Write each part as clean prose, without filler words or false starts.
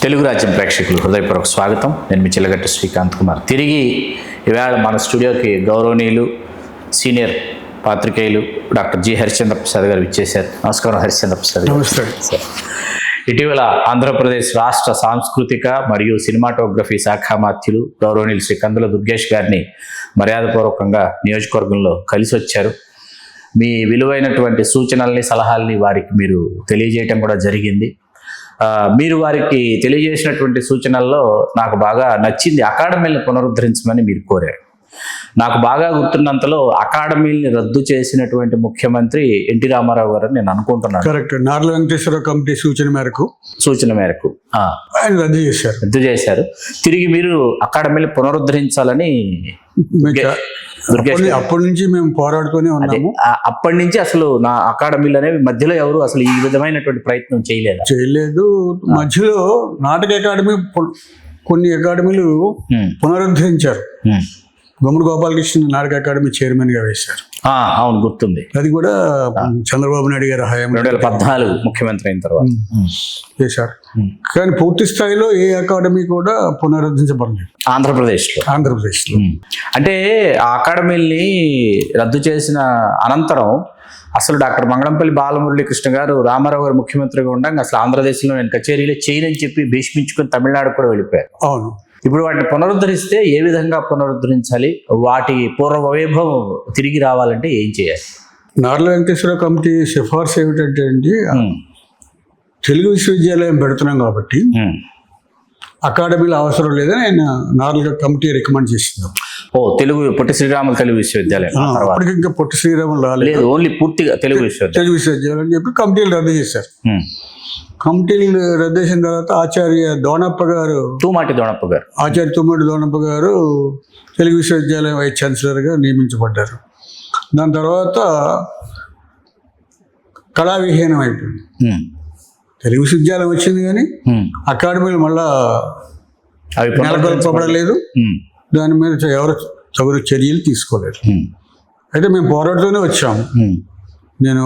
తెలుగు రాజ్యం ప్రేక్షకులు హృదయపూర్వక స్వాగతం. నేను మీ చిల్లగట్టి శ్రీకాంత్ కుమార్. తిరిగి ఇవాళ మన స్టూడియోకి గౌరవనీయులు సీనియర్ పాత్రికేయులు డాక్టర్ జి హరిశ్చంద్ర ప్రసాద్ గారు ఇచ్చేశారు. నమస్కారం హరిశ్చంద్ర ప్రసాద్ గారు. నమస్తే. ఇటీవల ఆంధ్రప్రదేశ్ రాష్ట్ర సాంస్కృతిక మరియు సినిమాటోగ్రఫీ శాఖ మాత్యులు గౌరవనీయులు శ్రీ కందుల దుర్గేష్ గారిని మర్యాదపూర్వకంగా నియోజకవర్గంలో కలిసి వచ్చారు. మీ విలువైనటువంటి సూచనల్ని సలహాల్ని వారికి మీరు తెలియజేయటం కూడా జరిగింది. మీరు వారికి తెలియజేసినటువంటి సూచనల్లో నాకు బాగా నచ్చింది, అకాడమీలను పునరుద్ధరించమని మీరు కోరారు. నాకు బాగా గుర్తున్నంతలో అకాడమీని రద్దు చేసినటువంటి ముఖ్యమంత్రి ఎన్టీ రామారావు గారు నేను అనుకుంటున్నాను. కరెక్ట్. నార్ల వెంకటేశ్వర కమిటీ సూచన మేరకు ఆయన రద్దు చేశారు. తిరిగి మీరు అకాడమీని పునరుద్ధరించాలని అప్పటి నుంచి మేము పోరాడుతూనే ఉన్నాము. అప్పటి నుంచి అసలు నా అకాడమీలు అనేవి మధ్యలో ఎవరు అసలు ఈ విధమైనటువంటి ప్రయత్నం చేయలేదు. మధ్యలో నాటక అకాడమీ కొన్ని అకాడమీలు పునరుద్ధరించారు. గుమ్మడి గోపాలకృష్ణ నాటక అకాడమీ చైర్మన్ గా వేశారు. అవును, గుర్తుంది. అది కూడా చంద్రబాబు నాయుడు గారు హయాం 2014 ముఖ్యమంత్రి అయిన తర్వాత చేశారు. కానీ పూర్తి స్థాయిలో ఏ అకాడమీ కూడా పునరుద్ధరించబడలేదు ఆంధ్రప్రదేశ్లో. అంటే ఆ అకాడమీని రద్దు చేసిన అనంతరం అసలు డాక్టర్ మంగళంపల్లి బాలమురళీకృష్ణ గారు రామారావు గారు ముఖ్యమంత్రిగా ఉండగా అసలు ఆంధ్రదేశంలో నేను కచేరీలో చేయనని చెప్పి భీష్మించుకుని తమిళనాడు కూడా వెళ్ళిపోయారు. అవును. ఇప్పుడు వాటిని పునరుద్ధరిస్తే ఏ విధంగా పునరుద్ధరించాలి, వాటి పూర్వ వైభవం తిరిగి రావాలంటే ఏం చేయాలి? నార్ల వెంకటేశ్వర కమిటీ సిఫార్సు ఏమిటంటే అండి, తెలుగు విశ్వవిద్యాలయం పెడుతున్నాం కాబట్టి అకాడమీలో అవసరం లేదని ఆయన నార్ల కమిటీ రికమెండ్ చేసింది. తెలుగు పొట్టి శ్రీరాములు తెలుగు విశ్వవిద్యాలయం అప్పటికి ఇంకా పొట్టి శ్రీరాములు రాలేదు, ఓన్లీ పూర్తిగా తెలుగు విశ్వవిద్యాలయం అని చెప్పి కమిటీలు రద్దు చేశారు. కమిటీలు రద్దు చేసిన తర్వాత ఆచార్య తుమ్మటి దోణప్ప గారు తెలుగు విశ్వవిద్యాలయం వైస్ ఛాన్సలర్గా నియమించబడ్డారు. దాని తర్వాత కళావిహీనం అయిపోయింది. తెలుగు విశ్వవిద్యాలయం వచ్చింది కానీ అకాడమీలు మళ్ళా నెలకొల్పబడలేదు. దాని మీద ఎవరు తగు చర్యలు తీసుకోలేదు. అయితే మేము పోరాడుతూనే వచ్చాము. నేను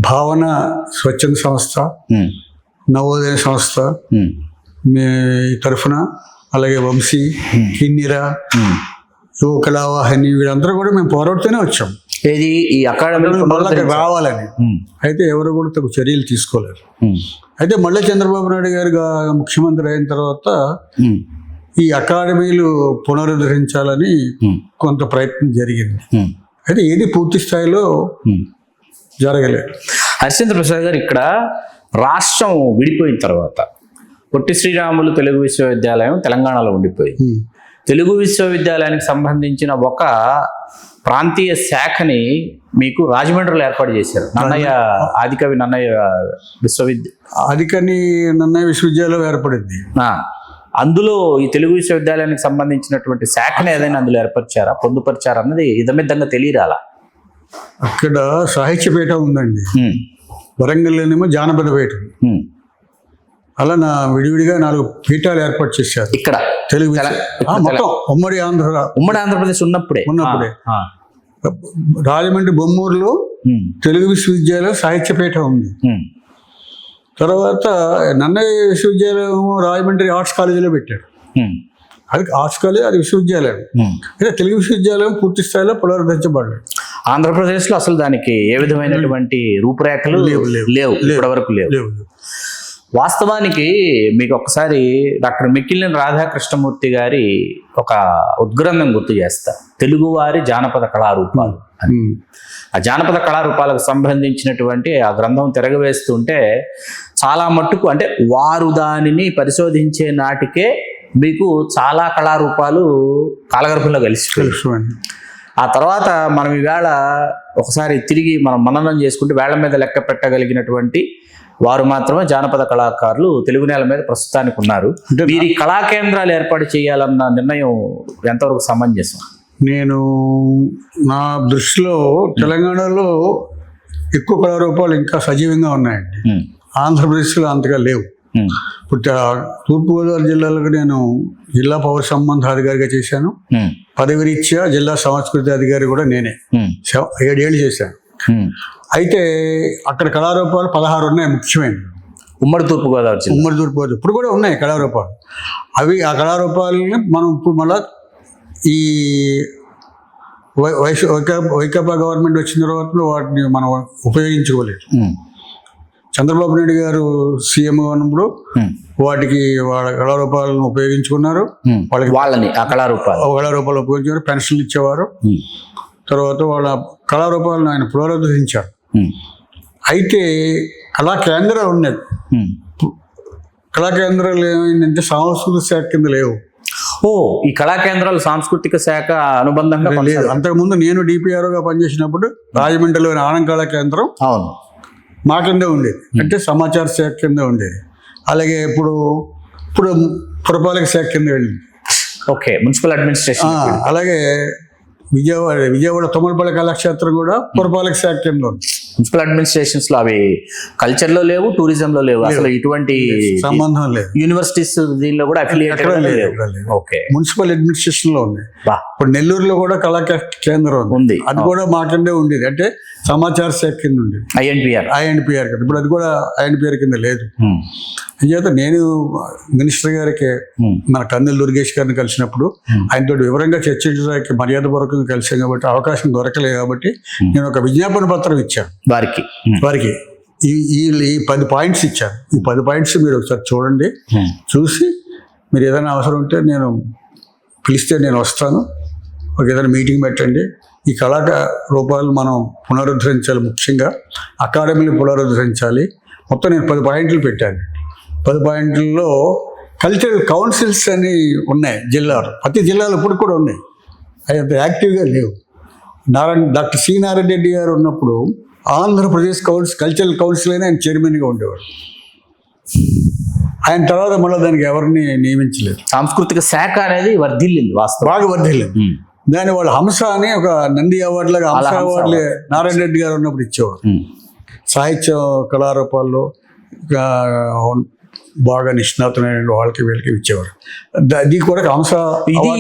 భావన స్వచ్ఛంద సంస్థ, నవోదయ సంస్థ మీ తరఫున, అలాగే వంశీ, కిన్నీర, యువ కళావాహిని, వీళ్ళందరూ కూడా మేము పోరాడుతూనే వచ్చాం ఈ అకాడమీ రావాలని. అయితే ఎవరు కూడా తగు చర్యలు తీసుకోలేరు. అయితే మళ్ళీ చంద్రబాబు నాయుడు గారు ముఖ్యమంత్రి అయిన తర్వాత ఈ అకాడమీలు పునరుద్ధరించాలని కొంత ప్రయత్నం జరిగింది. అయితే ఏది పూర్తి స్థాయిలో జరగలేదు. హరిశ్చంద్ర ప్రసాద్ గారు, ఇక్కడ రాష్ట్రం విడిపోయిన తర్వాత పొట్టి శ్రీరాములు తెలుగు విశ్వవిద్యాలయం తెలంగాణలో ఉండిపోయింది. తెలుగు విశ్వవిద్యాలయానికి సంబంధించిన ఒక ప్రాంతీయ శాఖని మీకు రాజమండ్రిలో ఏర్పాటు చేశారు. ఆదికవి నన్నయ్య విశ్వవిద్యాలయం ఏర్పడింది. అందులో ఈ తెలుగు విశ్వవిద్యాలయానికి సంబంధించినటువంటి శాఖని ఏదైనా అందులో ఏర్పరిచారా, పొందుపరిచారా అన్నది ఇదమిద్దంగా తెలియరాలా? అక్కడ సాహిత్యపేట ఉందండి, వరంగల్లోనేమో జానపదపేట. అలా విడివిడిగా 4 పీఠాలు ఏర్పాటు చేశారు ఇక్కడ తెలుగు మొత్తం ఉమ్మడి ఆంధ్రప్రదేశ్ ఉన్నప్పుడే. రాజమండ్రి బొమ్మూరులో తెలుగు విశ్వవిద్యాలయం సాహిత్యపేట ఉంది. తర్వాత నన్నయ్య విశ్వవిద్యాలయం రాజమండ్రి ఆర్ట్స్ కాలేజీలో పెట్టారు. అది ఆర్ట్స్ కాలేజ్, అది విశ్వవిద్యాలయం. అయితే తెలుగు విశ్వవిద్యాలయం పూర్తి స్థాయిలో పునరుద్ధరించబడలేదు. ఆంధ్రప్రదేశ్లో అసలు దానికి ఏ విధమైనటువంటి రూపురేఖలు లేవు, ఇప్పటివరకు లేవు. వాస్తవానికి మీకు ఒకసారి డాక్టర్ మిక్కిలినేని రాధాకృష్ణమూర్తి గారి ఒక ఉద్గ్రంథం గుర్తు చేస్తా, తెలుగువారి జానపద కళారూపాలు అని. ఆ జానపద కళారూపాలకు సంబంధించినటువంటి ఆ గ్రంథం తిరగవేస్తుంటే చాలా మట్టుకు, అంటే వారు దానిని పరిశోధించే నాటికే మీకు చాలా కళారూపాలు కాలగర్భంలో కలిసిపోయాయి. ఆ తర్వాత మనం ఈవేళ ఒకసారి తిరిగి మనం మననం చేసుకుంటే వేళ్ల మీద లెక్క పెట్టగలిగినటువంటి వారు మాత్రమే జానపద కళాకారులు తెలుగు నేల మీద ప్రస్తుతానికి ఉన్నారు. వీరి కళా కేంద్రాలు ఏర్పాటు చేయాలన్న నిర్ణయం ఎంతవరకు సమంజసం? నా దృష్టిలో తెలంగాణలో ఎక్కువ కళారూపాలు ఇంకా సజీవంగా ఉన్నాయండి. ఆంధ్రప్రదేశ్లో అంతగా లేవు. ఇప్పుడు తూర్పుగోదావరి జిల్లాలో నేను జిల్లా పౌర సంబంధాధికారిగా చేశాను. పదవి రీత్యా జిల్లా సంస్కృతి అధికారి కూడా నేనే 7 ఏళ్ళు చేశాను. అయితే అక్కడ కళారూపాలు 16 ఉన్నాయి ముఖ్యమైనవి. ఉమ్మడి తూర్పుగోదావరి జిల్లా. ఉమ్మడి తూర్పుగోదావరి ఇప్పుడు కూడా ఉన్నాయి కళారూపాలు. అవి ఆ కళారూపాలని మనం ఇప్పుడు మళ్ళా ఈ వైకాపా గవర్నమెంట్ వచ్చిన తర్వాత వాటిని మనం ఉపయోగించుకోలేదు. చంద్రబాబు నాయుడు గారు సీఎం ఉన్నప్పుడు వాటికి వాళ్ళ కళారూపాలను ఉపయోగించుకున్నారు. వాళ్ళని ఆ కళారూపాలు ఉపయోగించారు, పెన్షన్లు ఇచ్చేవారు. తర్వాత వాళ్ళ కళారూపాలను ఆయన పునరుద్ధరించారు. అయితే కళా కేంద్రాలు ఉన్నాయి. కళా కేంద్రాలు ఏమైందంటే సాంస్కృతిక శాఖ కింద లేవు. ఈ కళా కేంద్రాలు సాంస్కృతిక శాఖ అనుబంధంగా లేదు. అంతకుముందు నేను డిపిఆర్ఓగా పనిచేసినప్పుడు రాజమండ్రిలోని ఆనంద్ కళా కేంద్రం అవును మా కిందే ఉండేది, అంటే సమాచార శాఖ కింద ఉండేది. అలాగే ఇప్పుడు పురపాలక శాఖ కింద వెళ్ళింది. Okay, municipal administration. అలాగే విజయవాడ తుమ్మలపల్లి కళాక్షేత్రం కూడా పురపాలక శాఖ కింద ఉంది. మున్సిపల్ అడ్మినిస్ట్రేషన్స్ లో అవి కల్చర్ లో లేవు, టూరిజం లో లేవు, అసలు ఇటువంటి సంబంధం లేదు. యూనివర్సిటీస్ దీనిలో కూడా అఫిలియేటెడ్ లేదు. ఓకే, మున్సిపల్ అడ్మినిస్ట్రేషన్ లో ఉంది. ఇప్పుడు నెల్లూరులో కూడా కళా కేంద్రం ఉంది. అది కూడా మా కిందే ఉండేది, అంటే సమాచార శాఖ కింద ఉండేది. ఐఎన్పిఆర్ కింద. ఇప్పుడు అది కూడా ఐఎన్పిఆర్ కింద లేదు. అంచేత నేను మినిస్టర్ గారికి మన కందుల దుర్గేష్ గారిని కలిసినప్పుడు ఆయనతో వివరంగా చర్చించడానికి మర్యాదపూర్వకంగా కలిసాం కాబట్టి అవకాశం దొరకలేదు. కాబట్టి నేను ఒక విజ్ఞాపన పత్రం ఇచ్చాను వారికి. ఈ 10 పాయింట్స్ ఇచ్చాను. ఈ 10 పాయింట్స్ మీరు ఒకసారి చూడండి. చూసి మీరు ఏదైనా అవసరం ఉంటే నేను పిలిస్తే నేను వస్తాను. ఒక ఏదైనా మీటింగ్ పెట్టండి. ఈ కళారూపాలు మనం పునరుద్ధరించాలి, ముఖ్యంగా అకాడమీని పునరుద్ధరించాలి. మొత్తం నేను 10 పాయింట్లు పెట్టాను. 10 పాయింట్లలో కల్చరల్ కౌన్సిల్స్ అని ఉన్నాయి జిల్లాలో. ప్రతి జిల్లాలో ఇప్పుడు కూడా ఉన్నాయి. అవి అంత యాక్టివ్గా లేవు. డాక్టర్ సి నారాయణ రెడ్డి గారు ఉన్నప్పుడు ఆంధ్రప్రదేశ్ కల్చరల్ కౌన్సిల్ అయినా ఆయన చైర్మన్గా ఉండేవాడు. ఆయన తర్వాత మళ్ళీ దానికి ఎవరిని నియమించలేదు. సాంస్కృతిక శాఖ అనేది వర్ధిల్లింది, బాగా వర్ధిల్లింది. దాని వాళ్ళు హంస అని ఒక నంది అవార్డు లాగా హంస అవార్డులే నారాయణ రెడ్డి గారు ఉన్నప్పుడు ఇచ్చేవారు. సాహిత్య కళారూపాల్లో బాగా నిష్ణాతులైన వాళ్ళకి వీళ్ళకి ఇచ్చేవారు. అది కూడా హంస. ఇది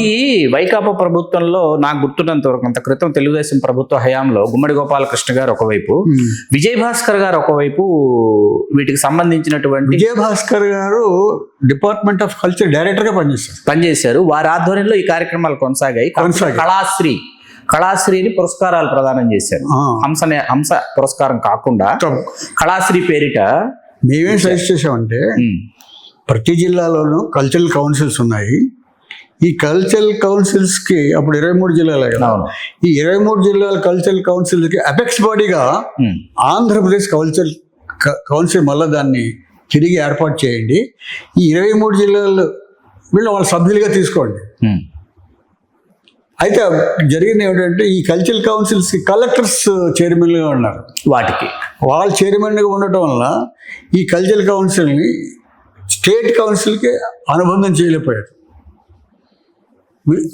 వైకాపా ప్రభుత్వంలో నాకు గుర్తున్నంత వరకు, అంత క్రితం తెలుగుదేశం ప్రభుత్వ హయాంలో గుమ్మడి గోపాలకృష్ణ గారు ఒకవైపు, విజయభాస్కర్ గారు ఒకవైపు వీటికి సంబంధించినటువంటి. విజయభాస్కర్ గారు డిపార్ట్మెంట్ ఆఫ్ కల్చర్ డైరెక్టర్ గా పనిచేశారు. వారి ఆధ్వర్యంలో ఈ కార్యక్రమాలు కొనసాగాయి. కళాశ్రీని పురస్కారాలు ప్రదానం చేశారు. హంస పురస్కారం కాకుండా కళాశ్రీ పేరిట మేమేం సజెస్ట్ చేసామంటే, ప్రతి జిల్లాలోనూ కల్చరల్ కౌన్సిల్స్ ఉన్నాయి. ఈ కల్చరల్ కౌన్సిల్స్కి అప్పుడు 23 జిల్లాలే కదా, ఈ 23 జిల్లాల కల్చరల్ కౌన్సిల్కి అపెక్స్ బాడీగా ఆంధ్రప్రదేశ్ కౌన్సిల్ మళ్ళీ దాన్ని తిరిగి ఏర్పాటు చేయండి. ఈ 23 జిల్లాలు వాళ్ళ సభ్యులుగా తీసుకోండి. అయితే జరిగింది ఏమిటంటే, ఈ కల్చరల్ కౌన్సిల్స్కి కలెక్టర్స్ చైర్మన్గా ఉన్నారు. వాళ్ళు చైర్మన్గా ఉండటం వల్ల ఈ కల్చరల్ కౌన్సిల్ని స్టేట్ కౌన్సిల్కి అనుబంధం చేయలేకపోయారు.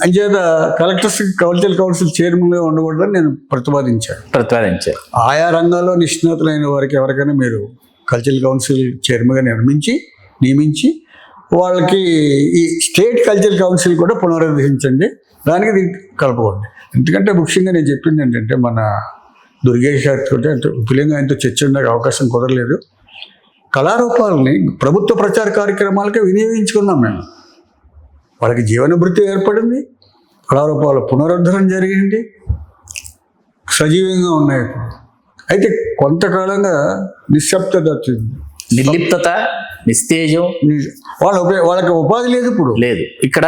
అంచేత కలెక్టర్స్ కల్చరల్ కౌన్సిల్ చైర్మన్గా ఉండకూడదని నేను ప్రతిపాదించాను. ఆయా రంగాల్లో నిష్ణాతులైన వారికి ఎవరికైనా మీరు కల్చరల్ కౌన్సిల్ చైర్మన్గా నియమించి వాళ్ళకి ఈ స్టేట్ కల్చరల్ కౌన్సిల్ కూడా పునరుద్ధరించండి. దానికి దీనికి కలుపుకోండి. ఎందుకంటే ముఖ్యంగా నేను చెప్పింది ఏంటంటే, మన దుర్గేష్ గారితో అంటే విపులంగా ఆయనతో చర్చ ఉండడానికి అవకాశం కుదరలేదు. కళారూపాలని ప్రభుత్వ ప్రచార కార్యక్రమాలకే వినియోగించుకున్నాం మేము. వాళ్ళకి జీవనభృతి ఏర్పడింది, కళారూపాల పునరుద్ధరణ జరిగింది, సజీవంగా ఉన్నాయి. అయితే కొంతకాలంగా నిశ్శబ్దత వచ్చింది, నిర్లిప్తత, నిస్తేజం. వాళ్ళకి ఉపాధి లేదు, ఇప్పుడు లేదు. ఇక్కడ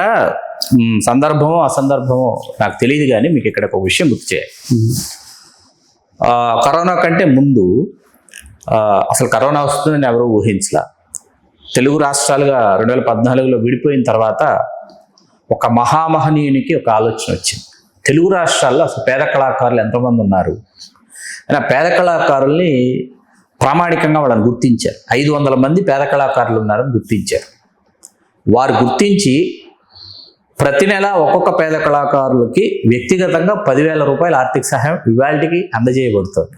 సందర్భమో అసందర్భమో నాకు తెలియదు, కానీ మీకు ఇక్కడ ఒక విషయం గుర్తు చేయాలి. కరోనా కంటే ముందు అసలు కరోనా వస్తుందని ఎవరు ఊహించలా. తెలుగు రాష్ట్రాలుగా 2014లో విడిపోయిన తర్వాత ఒక మహామహనీయునికి ఒక ఆలోచన వచ్చింది. తెలుగు రాష్ట్రాల్లో అసలు పేద కళాకారులు ఎంతమంది ఉన్నారు అని, పేద కళాకారుల్ని ప్రామాణికంగా వాళ్ళని గుర్తించారు. 500 మంది పేద కళాకారులు ఉన్నారని గుర్తించారు. వారు గుర్తించి ప్రతి నెల ఒక్కొక్క పేద కళాకారులకి వ్యక్తిగతంగా 10,000 రూపాయల ఆర్థిక సహాయం ఇవాళకి అందజేయబడుతుంది.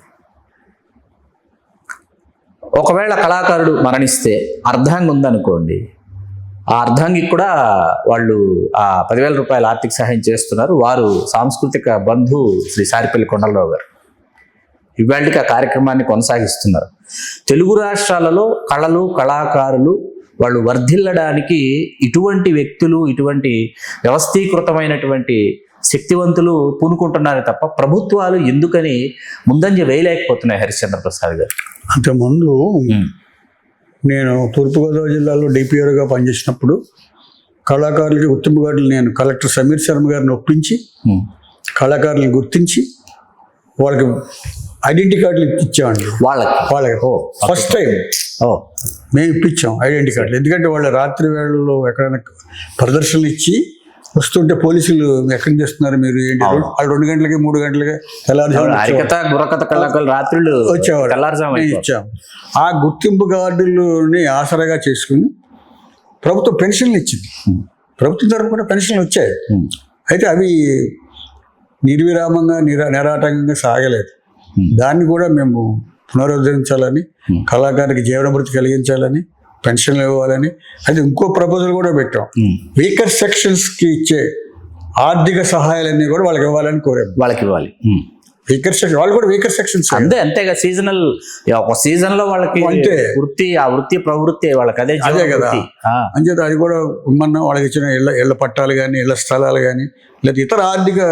ఒకవేళ కళాకారుడు మరణిస్తే అర్ధాంగి ఉందనుకోండి, ఆ అర్ధాంగికి కూడా వాళ్ళు ఆ 10,000 రూపాయల ఆర్థిక సహాయం చేస్తున్నారు. వారు సాంస్కృతిక బంధు శ్రీ సారిపల్లి కొండలరావు గారు. ఇవాళకి ఆ కార్యక్రమాన్ని కొనసాగిస్తున్నారు. తెలుగు రాష్ట్రాలలో కళలు, కళాకారులు వాళ్ళు వర్ధిల్లడానికి ఇటువంటి వ్యక్తులు, ఇటువంటి వ్యవస్థీకృతమైనటువంటి శక్తివంతులు పూనుకుంటున్నారే తప్ప ప్రభుత్వాలు ఎందుకని ముందంజ వేయలేకపోతున్నాయి హరిశ్చంద్ర ప్రసాద్ గారు? అంతకుముందు నేను తూర్పుగోదావరి జిల్లాలో డిపిఆర్గా పనిచేసినప్పుడు కళాకారులకి గుర్తింపు కార్డులు నేను కలెక్టర్ సమీర్ శర్మ గారిని ఒప్పించి కళాకారులను గుర్తించి వాళ్ళకి ఐడెంటిటీ కార్డులు ఇచ్చామండి. వాళ్ళకి ఫస్ట్ టైం మేము ఇప్పించాం ఐడెంటిటీ కార్డులు. ఎందుకంటే వాళ్ళ రాత్రి వేళల్లో ఎక్కడైనా ప్రదర్శనలు ఇచ్చి వస్తుంటే పోలీసులు ఎక్కడి చేస్తున్నారు మీరు ఏంటి, వాళ్ళు 2 గంటలకి 3 గంటలకి రాత్రులు వచ్చేవాళ్ళు. ఇచ్చాం. ఆ గుర్తింపు కార్డులని ఆసరాగా చేసుకుని ప్రభుత్వం పెన్షన్లు ఇచ్చింది. ప్రభుత్వం తరఫున కూడా పెన్షన్లు వచ్చాయి. అయితే అవి నిర్విరామంగా నిరాటంకంగా సాగలేదు. దాన్ని కూడా మేము పునరుద్ధరించాలని, కళాకారునికి జీవనభృతి కలిగించాలని, పెన్షన్లు ఇవ్వాలని, అయితే ఇంకో ప్రపోజల్ కూడా పెట్టాం. వీకర్ సెక్షన్స్కి ఇచ్చే ఆర్థిక సహాయాలన్నీ కూడా వాళ్ళకి ఇవ్వాలని కోరాము. వాళ్ళకి ఇవ్వాలి. వీకర్ సెక్షన్ వాళ్ళు కూడా వీకర్ సెక్షన్స్ అంతేగా సీజనల్ ఒక సీజన్ లో వాళ్ళకి అంతే వృత్తి ప్రవృత్తి వాళ్ళకి అదే కదా. అంచేత అది కూడా ఇమ్మన్నా వాళ్ళకి ఇచ్చిన ఇళ్ల పట్టాలు కానీ, ఇళ్ల స్థలాలు కానీ, లేదా ఇతర ఆర్థిక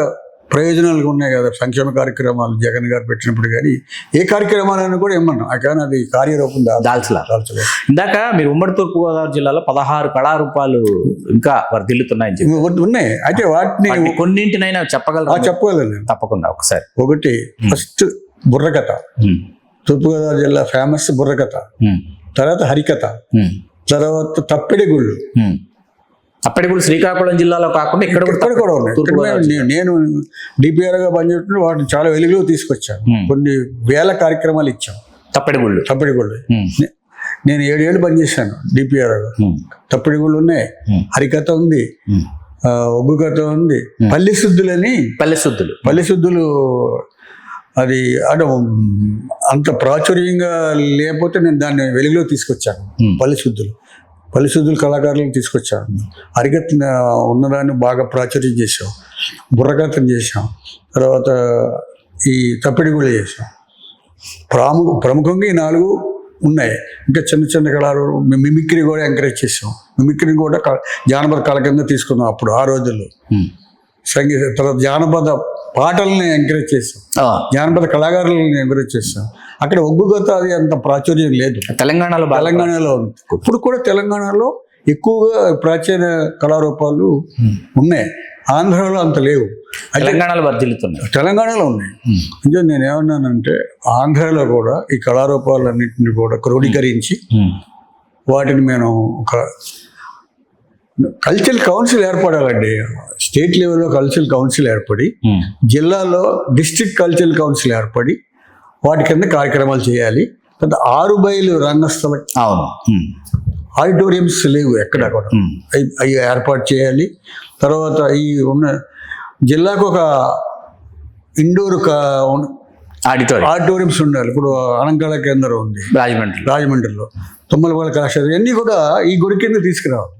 ప్రయోజనాలు ఉన్నాయి కదా, సంక్షేమ కార్యక్రమాలు జగన్ గారు పెట్టినప్పుడు కానీ ఏ కార్యక్రమాలను కూడా ఇమ్మన్నాం. కానీ అది కార్యరూపం దాల్చలేదు. ఇందాక మీరు ఉమ్మడి తూర్పుగోదావరి జిల్లాలో 16 కళారూపాలు ఇంకా వర్ధిల్లుతున్నాయని ఉన్నాయి. అయితే వాటిని కొన్నింటినైనా చెప్పగలరా? చెప్పగలను తప్పకుండా. ఒకసారి ఒకటి ఫస్ట్ బుర్రకథ, తూర్పుగోదావరి జిల్లా ఫేమస్ బుర్రకథ, తర్వాత హరికథ, తర్వాత తప్పిడి గుళ్ళు. అప్పటికి శ్రీకాకుళం జిల్లాలో కాకుండా ఇక్కడ కూడా ఉన్నాయి. నేను డిపిఆర్గా పనిచేస్తుంటే వాటిని చాలా వెలుగులో తీసుకొచ్చాను. కొన్ని వేల కార్యక్రమాలు ఇచ్చాం. తప్పిడిగుళ్ళు నేను 7 ఏళ్ళు పనిచేశాను డిపిఆర్గా. తప్పిడిగుళ్ళు ఉన్నాయి, హరికథ ఉంది, ఒగ్గు కథ ఉంది, పల్లె శుద్ధులు. అది అంటే అంత ప్రాచుర్యంగా లేకపోతే నేను దాన్ని వెలుగులో తీసుకొచ్చాను. పల్లె శుద్ధులు కళాకారులను తీసుకొచ్చాను. హరికథ ఉన్నదాన్ని బాగా ప్రాచుర్యం చేసాం, బుర్రకథను చేసాం, తర్వాత ఈ తప్పిడి కూడా చేసాం. ప్రముఖంగా ఈ 4 ఉన్నాయి. ఇంకా చిన్న కళలు, మిమిక్రీ కూడా ఎంకరేజ్ చేసాం. మిమిక్రీ కూడా జానపద కళ కింద తీసుకున్నాం అప్పుడు ఆ రోజుల్లో. సంగీత తర్వాత జానపద పాటల్ని ఎంకరేజ్ చేస్తాం, జానపద కళాకారులని ఎంకరేజ్ చేస్తాం. అక్కడ ఒగ్గు కథ అది అంత ప్రాచుర్యం లేదు. తెలంగాణలో ఉంది. ఇప్పుడు కూడా తెలంగాణలో ఎక్కువగా ప్రాచీన కళారూపాలు ఉన్నాయి. ఆంధ్రలో అంత లేవు. తెలంగాణలో ఉన్నాయి. అంటే నేను ఏమన్నానంటే ఆంధ్రలో కూడా ఈ కళారూపాలన్నింటినీ కూడా క్రోడీకరించి వాటిని మేము ఒక కల్చరల్ కౌన్సిల్ ఏర్పడాలండి. స్టేట్ లెవెల్లో కల్చరల్ కౌన్సిల్ ఏర్పడి, జిల్లాలో డిస్ట్రిక్ట్ కల్చరల్ కౌన్సిల్ ఏర్పడి వాటి కింద కార్యక్రమాలు చేయాలి. తర్వాత 6 బయలు రంగస్థలం ఆడిటోరియంస్ లేవు ఎక్కడ కూడా, అవి ఏర్పాటు చేయాలి. తర్వాత ఈ ఉన్న జిల్లాకు ఒక ఇండోర్ ఆడిటోరియంస్ ఉండాలి. ఇప్పుడు అలంకార కేంద్రం ఉంది రాజమండ్రిలో, తుమ్మలపల్లి కళాశాల, ఇవన్నీ కూడా ఈ గుడి కింద తీసుకురావాలి.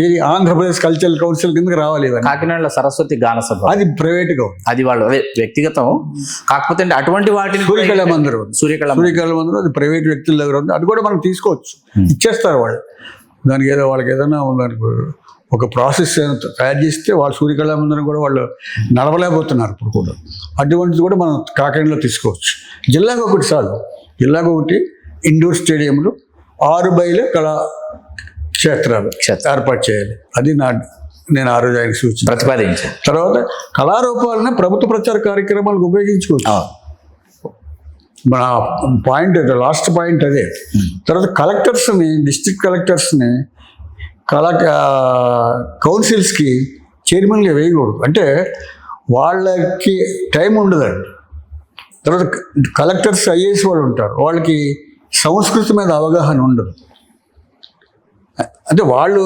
ఇది ఆంధ్రప్రదేశ్ కల్చరల్ కౌన్సిల్ కిందకి రావాలి. కాకినాడలో సరస్వతి గాన సభ అది ప్రైవేట్గా, అది వాళ్ళు వ్యక్తిగతం. కాకపోతే అటువంటి వాటిని సూర్యకళ మందిరం అది ప్రైవేట్ వ్యక్తుల దగ్గర ఉంది. అది కూడా మనం తీసుకోవచ్చు, ఇచ్చేస్తారు వాళ్ళు. దానికి వాళ్ళకి ఏదైనా దానికి ఒక ప్రాసెస్ తయారు చేస్తే వాళ్ళు సూర్యకళ మందిరం కూడా వాళ్ళు నడవలేకపోతున్నారు ఇప్పుడు కూడా. అటువంటిది కూడా మనం కాకినాడలో తీసుకోవచ్చు. జిల్లాకు ఒకటి ఇండోర్ స్టేడియంలు, 6 బయలు కళా క్షేత్రాలు ఏర్పాటు చేయాలి. అది నేను ఆ రోజు ఆయనకు ప్రతిపాదించాను. తర్వాత కళారూపాలని ప్రభుత్వ ప్రచార కార్యక్రమాలకు ఉపయోగించుకోవచ్చు. మన పాయింట్ లాస్ట్ పాయింట్ అదే. తర్వాత కలెక్టర్స్ని, డిస్ట్రిక్ట్ కలెక్టర్స్ని కౌన్సిల్స్కి చైర్మన్గా వేయకూడదు. అంటే వాళ్ళకి టైం ఉండదండి. తర్వాత కలెక్టర్స్ ఐఏఎస్ వాళ్ళు ఉంటారు, వాళ్ళకి సంస్కృతి మీద అవగాహన ఉండదు. అంటే వాళ్ళు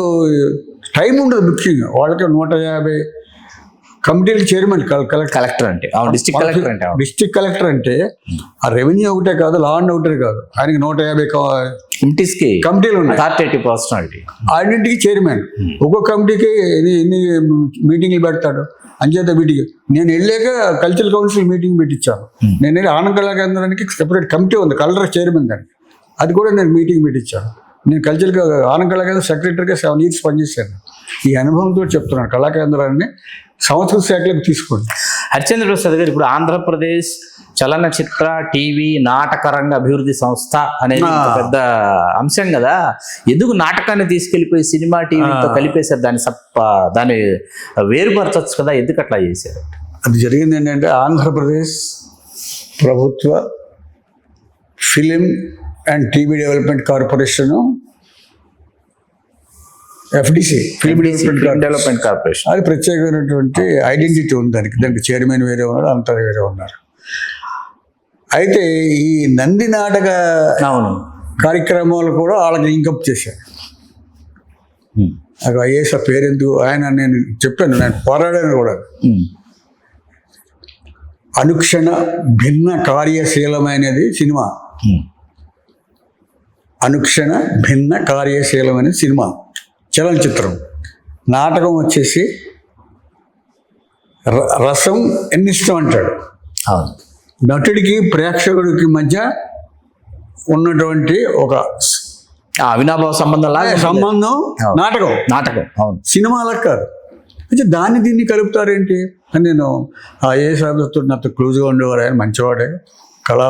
టైం ఉండదు. ముఖ్యంగా వాళ్ళకి 150 కమిటీలకు చైర్మన్ కలెక్టర్ అంటే డిస్ట్రిక్ట్ కలెక్టర్ అంటే ఆ రెవెన్యూ ఒకటే కాదు, లా అండ్ ఒకటే కాదు, ఆయనకి 150 కమిటీలు ఉన్నాయి. అన్నింటికి చైర్మన్. ఒక్కొక్క కమిటీకి ఎన్ని మీటింగ్లు పెడతాడు, అంచేత వీటికి నేను వెళ్ళాక కల్చరల్ కౌన్సిల్ మీటింగ్ పెట్టించాను. నేను వెళ్ళి ఆనంద కళా కేంద్రానికి సెపరేట్ కమిటీ ఉంది, కలర్ చైర్మన్ దానికి, అది కూడా నేను మీటింగ్ పెట్టించాను. నేను కల్చరల్ ఆనంద కళా కేంద్రం సెక్రటరీగా 7 years పనిచేశాను. ఈ అనుభవంతో చెప్తున్నాను, కళా కేంద్రాన్ని సంస్కృతి శాఖలకు తీసుకోండి. హరిశ్చంద్ర ప్రసాద్ గారు, ఇప్పుడు ఆంధ్రప్రదేశ్ చలనచిత్ర టీవీ నాటక రంగ అభివృద్ధి సంస్థ అనేది ఒక పెద్ద అంశం కదా. ఎందుకు నాటకాన్ని తీసుకెళ్లిపోయి సినిమా టీవీతో కలిపేశారు? దాన్ని వేరుపరచచ్చు కదా, ఎందుకు అట్లా చేశారు? అది జరిగింది ఏంటంటే ఆంధ్రప్రదేశ్ ప్రభుత్వ film and TV development corporation, FDC, film development corporation, అది ప్రత్యేకమైనటువంటి ఐడెంటిటీ ఉంది దానికి చైర్మన్ వేరే ఉన్నారు, అంతా వేరే ఉన్నారు. అయితే ఈ నంది నాటక కార్యక్రమాలు కూడా వాళ్ళకి లింకప్ చేశారు. నాకు ఐఏఎస్ పేరు ఎందుకు, ఆయన నేను చెప్పాను, నేను పోరాడాను కూడా. అనుక్షణ భిన్న కార్యశీలమైనది సినిమా, అనుక్షణ భిన్న కార్యశీలమైన సినిమా చలనచిత్రం. నాటకం వచ్చేసి రసం ఎన్నిష్టం అంటాడు. నటుడికి ప్రేక్షకుడికి మధ్య ఉన్నటువంటి ఒక అవినాభావ సంబంధం నాటకం సినిమాలకు కాదు. అయితే దాన్ని దీన్ని కలుపుతారేంటి అని నేను ఏ సాగుతో నాతో క్లోజ్గా ఉండేవారు. ఆయన మంచివాడే, కళా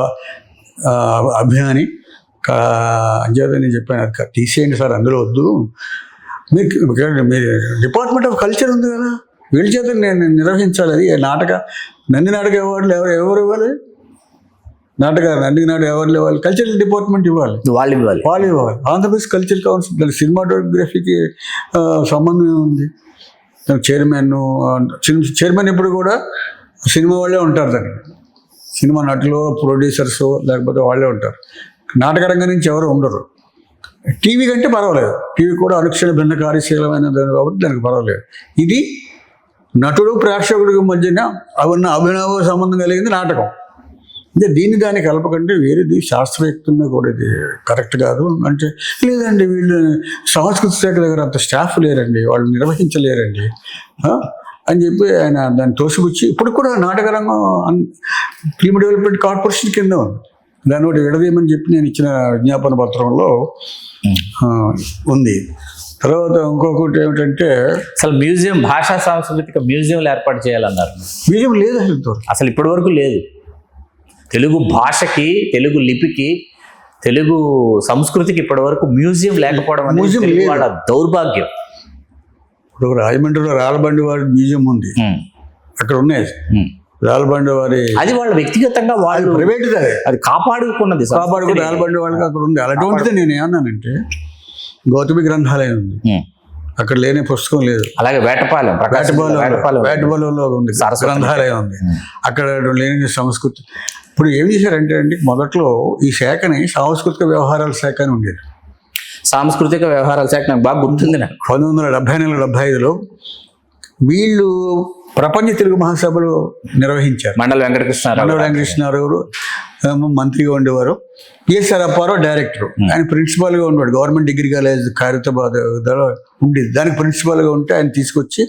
అభిమాని. అంచేత నేను చెప్పాను, అది తీసేయండి సార్, అందులో వద్దు. మీరు డిపార్ట్మెంట్ ఆఫ్ కల్చర్ ఉంది కదా, వీళ్ళ చేత నేను నిర్వహించాలి. అది నంది నాటక అవార్డులు ఎవరు ఇవ్వాలి? నంది నాటక అవార్డులు ఇవ్వాలి, కల్చరల్ డిపార్ట్మెంట్ ఇవ్వాలి, వాళ్ళు ఇవ్వాలి. ఆంధ్రప్రదేశ్ కల్చరల్ కౌన్సిల్, దానికి సినిమాటోగ్రఫీకి సంబంధం ఏముంది? చైర్మన్ ఎప్పుడు కూడా సినిమా వాళ్ళే ఉంటారు, దానికి సినిమా నటులు, ప్రొడ్యూసర్స్ లేకపోతే వాళ్ళే ఉంటారు. నాటక రంగం నుంచి ఎవరు ఉండరు. టీవీ కంటే పర్వాలేదు, టీవీ కూడా అనుక్షణ భిన్న కార్యశీలమైన కాబట్టి దానికి పర్వాలేదు. ఇది నటుడు ప్రేక్షకుడికి మధ్యన ఉన్న అభినవ సంబంధం కలిగింది నాటకం. అంటే దాన్ని కలపకంటే వేరేది శాస్త్రయుక్తంగా కూడా ఇది కరెక్ట్ కాదు అంటే, లేదండి వీళ్ళు సంస్కృతి శాఖ దగ్గర అంత స్టాఫ్ లేరండి, వాళ్ళు నిర్వహించలేరండి అని చెప్పి ఆయన దాన్ని తోసిపుచ్చి, ఇప్పుడు కూడా నాటక రంగం ఫిల్మ్ డెవలప్మెంట్ కార్పొరేషన్ కింద ఉంది. దాన్ని ఒకటి విడదీయమని చెప్పి నేను ఇచ్చిన విజ్ఞాపన పత్రంలో ఉంది. తర్వాత ఇంకొకటి ఏమిటంటే, అసలు మ్యూజియం, భాషా సాంస్కృతిక మ్యూజియంలు ఏర్పాటు చేయాలన్నారు. మ్యూజియం లేదు అసలు ఇప్పటి వరకు లేదు. తెలుగు భాషకి, తెలుగు లిపికి, తెలుగు సంస్కృతికి ఇప్పటి వరకు మ్యూజియం లేకపోవడం అనేది వాళ్ళ దౌర్భాగ్యం. ఇప్పుడు రాజమండ్రిలో రాళ్ళబండి వారి మ్యూజియం ఉంది, అక్కడ ఉన్నాయి రాళ్ళబండి వారి, అది వాళ్ళ వ్యక్తిగతంగా వాళ్ళు ప్రైవేట్, అది కాపాడుకున్నది, రాళ్ళబండి వాళ్ళకి అక్కడ ఉంది. అలాంటిది నేను ఏమన్నానంటే, గౌతమి గ్రంథాలయం ఉంది, అక్కడ లేని పుస్తకం లేదు. అలాగే వేటపాలెంలో ఉంది గ్రంథాలయం ఉంది, అక్కడ లేని సంస్కృతి. ఇప్పుడు ఏం చేశారంటే అండి, మొదట్లో ఈ శాఖని సాంస్కృతిక వ్యవహారాల శాఖ అని ఉండేది. సాంస్కృతిక వ్యవహారాల శాఖ నాకు బాగా గుర్తుంది. 1974-75లో వీళ్ళు ప్రపంచ తెలుగు మహాసభలు నిర్వహించారు. మండల వెంకటకృష్ణారావు మంత్రిగా ఉండేవారు, పిఎస్ఆర్ అప్పారావు డైరెక్టర్, ఆయన ప్రిన్సిపాల్గా ఉండేవాడు. గవర్నమెంట్ డిగ్రీ కాలేజ్ ఖైరతాబాద్ ఉండేది, దానికి ప్రిన్సిపాల్గా ఉంటే ఆయన తీసుకొచ్చి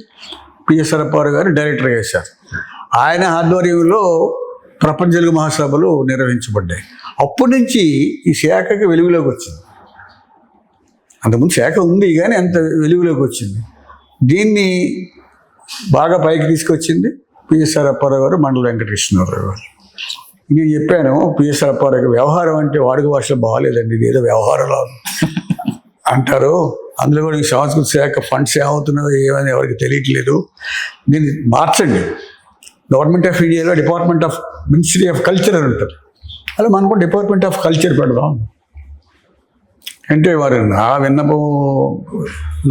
పిఎస్ఆర్ అప్పారావు గారు డైరెక్టర్ చేశారు. ఆయన ఆధ్వర్యంలో ప్రపంచ తెలుగు మహాసభలు నిర్వహించబడ్డాయి. అప్పటి నుంచి ఈ శాఖకి వెలుగులోకి వచ్చింది. అంతకుముందు శాఖ ఉంది కానీ అంత వెలుగులోకి వచ్చింది. దీన్ని బాగా పైకి తీసుకొచ్చింది పిఎస్ఆర్ అప్పారావు గారు, మండల వెంకటకృష్ణారావు గారు. నేను చెప్పాను, పిఎస్ఆర్ అప్పారావు వ్యవహారం అంటే వాడుక భాషలో బాగాలేదండి, ఇది ఏదో వ్యవహారంలో అంటారు, అందులో కూడా ఈ సంస్కృతి శాఖ ఫండ్స్ ఏమవుతున్నాయో ఏమని ఎవరికి తెలియట్లేదు, దీన్ని మార్చండి. గవర్నమెంట్ ఆఫ్ ఇండియాలో department of ministry of culture అని ఉంటుంది, అలా మనం కూడా డిపార్ట్మెంట్ ఆఫ్ కల్చర్ పెడదాం అంటే, వారు నా విన్నపం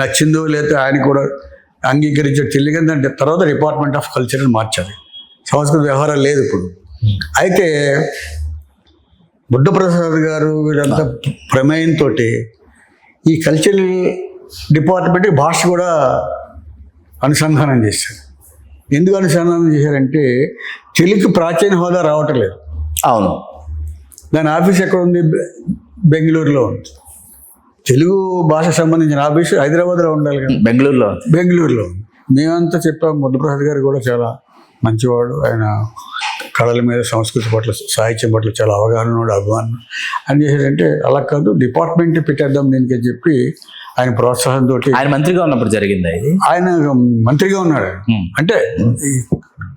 నచ్చిందో లేదో ఆయన కూడా అంగీకరించాడు తెలియదు. దాని తర్వాత డిపార్ట్మెంట్ ఆఫ్ కల్చర్ అని మార్చాలి. సంస్కృత వ్యవహారాలు లేదు ఇప్పుడు. అయితే బుద్ధప్రసాద్ గారు వీళ్ళంతా ప్రమేయంతో ఈ కల్చరల్ డిపార్ట్మెంట్కి భాష కూడా అనుసంధానం చేశారు. ఎందుకు అనుసంధానం చేశారంటే, తెలుగుకి ప్రాచీన హోదా రావటం లేదు. అవును, దాని ఆఫీస్ ఎక్కడ ఉంది? బెంగళూరులో ఉంది. తెలుగు భాష సంబంధించిన ఆఫీసు హైదరాబాద్లో ఉండాలి కదా, బెంగళూరులో ఉంది. మేమంతా చెప్పాం. బుద్ధప్రసాద్ గారు కూడా చాలా మంచివాడు. ఆయన కళల మీద, సంస్కృతి పట్ల, సాహిత్యం పట్ల చాలా అవగాహన ఉన్నాడు, అభిమానం. అని చేశాడంటే అలా కాదు, డిపార్ట్మెంట్ పెట్టేద్దాం దీనికి అని చెప్పి ఆయన ప్రోత్సాహంతో. ఆయన మంత్రిగా ఉన్నప్పుడు జరిగింది ఇది. ఆయన మంత్రిగా ఉన్నాడు. అంటే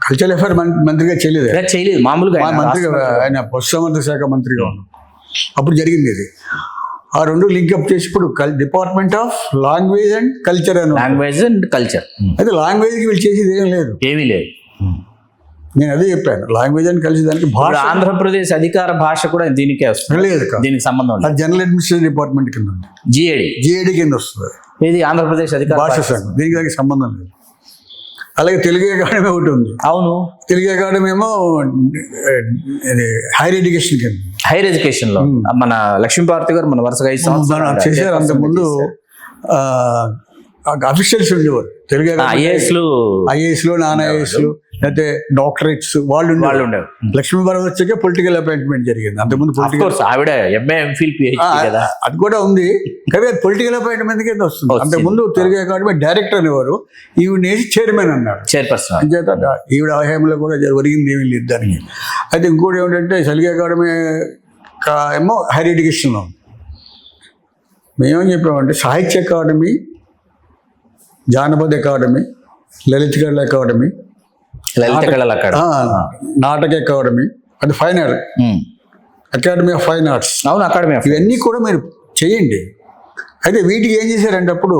కల్చరల్ అఫైర్ మంత్రిగా చేయలేదు, చేయలేదు, మామూలుగా మంత్రిగా, ఆయన పశుసంవర్ధక శాఖ మంత్రిగా ఉన్నాడు. అప్పుడు జరిగింది ఇది. ఆ రెండు లింకప్ చేసి ఇప్పుడు department of language and culture అని. Language and culture. అయితే లాంగ్వేజ్కి వీళ్ళు చేసేది ఏం లేదు, ఏమీ లేదు. నేను అదే చెప్పాను. లాంగ్వేజ్ అండ్ కలిసి దానికి భాష, ఆంధ్రప్రదేశ్ అధికార భాష కూడా దీనికే వస్తుంది. లేదు, దీనికి సంబంధం లేదు. అది జనరల్ అడ్మినిస్ట్రేషన్ డిపార్ట్మెంట్ కింద ఉంది, జిఏడి కింద వస్తుంది. ఇది ఆంధ్రప్రదేశ్ అధికార భాష సంఘం, దీనికి దానికి సంబంధం లేదు. అలాగే తెలుగు అకాడమీ ఒకటి ఉంది. అవును, తెలుగు అకాడమీ ఏమో హైయర్ ఎడ్యుకేషన్ కింద. హైయర్ ఎడ్యుకేషన్ లో మన లక్ష్మీపార్వతి గారు మన వరుసగా 5 సంవత్సరాలు చేశారు. అంతకుముందు అఫీషియల్స్ ఉండేవారు తెలుగు ఐఏఎస్లు, నాన్ ఐఏఎస్లు, లేకపోతే డాక్టరేట్స్ వాళ్ళు ఉండేవారు. లక్ష్మీపార్వతి వచ్చాక పొలిటికల్ అపాయింట్మెంట్ జరిగింది. అంతకుముందు ఆవిడ ఎంఏ ఎంఫిల్ పిహెచ్డి అది కూడా ఉంది, కానీ అది పొలిటికల్ అపాయింట్మెంట్ కింద వస్తుంది. అంతకుముందు తెలుగు అకాడమీ డైరెక్టర్ అనేవారు, ఈవిడ చైర్మన్ అన్నారు, చైర్పర్సన్. అంచేత ఈవిడ హయాంలో కూడా ఒరిగింది ఏమీ లేదు దానికి. అయితే ఇంకోటి ఏమిటంటే తెలుగు అకాడమీ ఏమో హైయర్ ఎడ్యుకేషన్లో ఉంది. మేమేం చెప్పామంటే సాహిత్య అకాడమీ, జానపద అకాడమీ, లలిత కళల అకాడమీ, నాటక అకాడమీ, అది fine art, academy of fine arts. అవును, అకాడమీ. ఇవన్నీ కూడా మీరు చేయండి. అయితే వీటికి ఏం చేశారంటే అప్పుడు